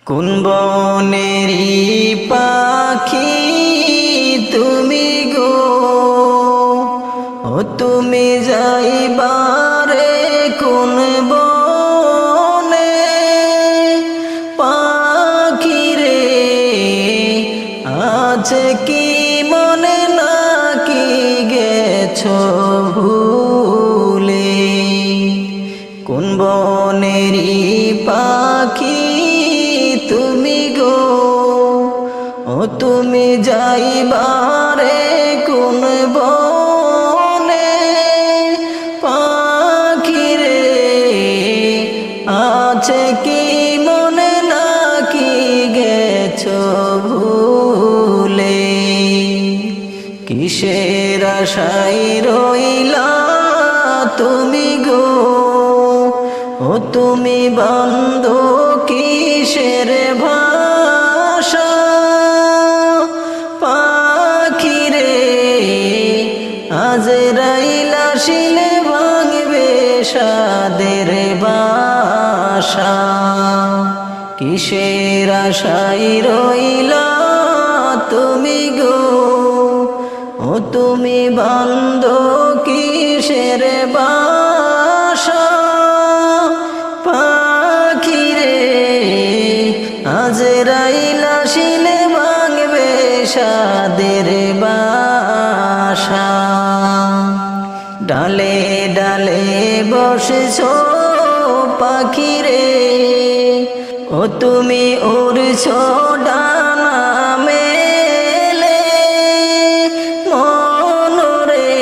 কোন বনেরি পাখি তুমি গো, ও তুমি যাইবারে কোন বনে পাখি রে, আছে কি মনে নাকি গেছো ভুলে? কোন বনেরি পাখি তুমি গো, ও তুমি যাইবারে কোন বনে পাখি রে, আছে কি মনে নাকি গেছো ভুলে? কিসের আশায় রইলা তুমি গো, ও তুমি বান্ধো কিসের ভাষা? পাখি রে, আজরাইল আসিলে ভাঙবে সাদের বাসা। কিসের আশায় রইলা তুমি গো, ও তুমি বান্ধো কিসের বাসা? পাখি রে, আজরাইল আসিলে ভাঙবে সাদের বাসা। ডালে ডালে বসেছো পাখি রে, ও তুমি উড়ছো ডানা মেলে, মনরে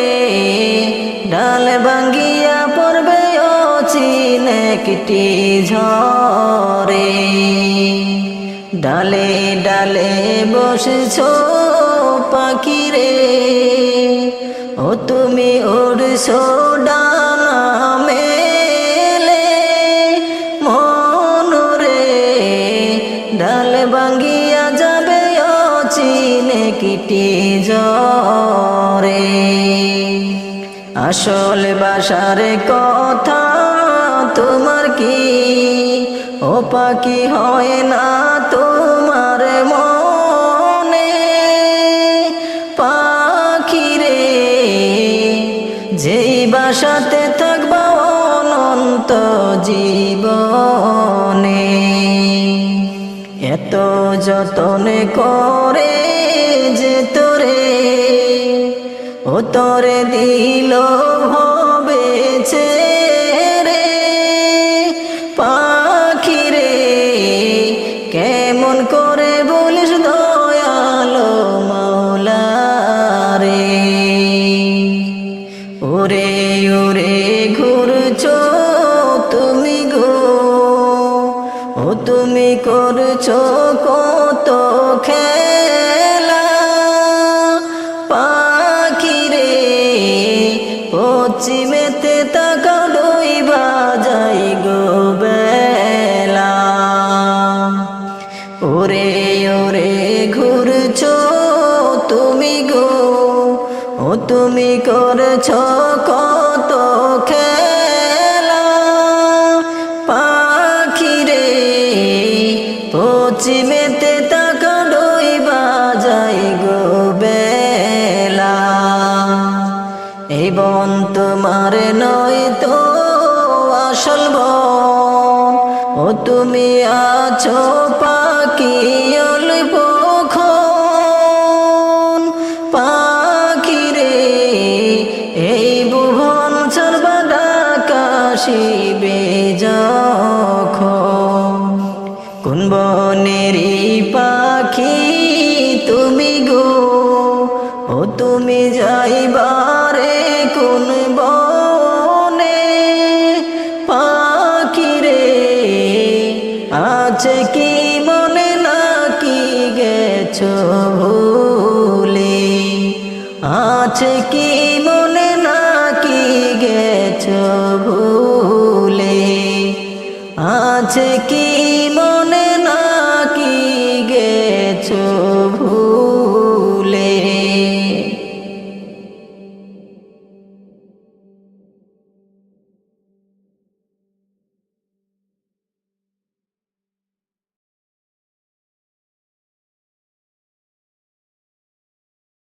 ডাল ভাঙ্গিয়া পড়বে অচিন একটি ঝড়ে। ডালে ডালে বসেছো পাখি রে, ও তুমি উড়ছো ডানা মেলে, মনরে ডাল ভাঙ্গিয়া যাবে অচিন একটি ঝড়ে। আসল বাসার কথা তোমার কি, ও পাখি হয় না তোমার মনে? পাখি রে, যেই বাসাতে থাকবা অনন্ত জীবনে, এত যতন করে যে তোরে, ও তোরে দিল হবে ছেড়ে। পাখি রে, কেমন করে বলিস দয়ালো মাওলা রে? ওরে ওরে ঘুরছো তুমি গো, ও তুমি করছো কত খেলা? পাখি রে, পশ্চিমেতে তাকাও ডুইবা যাই গো বেলা। ওরে ওরে ঘুরছো তুমি গো, ও তুমি করছো কত খেলা? পাখি রে, পশ্চিমেতে তাকাও ডুইবা যাই গো বেলা। এই বন তোমার নয় তো আসল বন, ও তুমি আছো পাখি অল্পক্ষণ। পাখি রে, এই ভুবন ছাড়বা ডাকাশিবে যখন। কোন বনেরি পাখি তুমি গো, ও তুমি যাইবারে কোন বনে পাখি রে, আছে কি মনে নাকি গেছো ভুলে? আছে কি মনে নাকি গেছো ভুলে? আছে কি মনে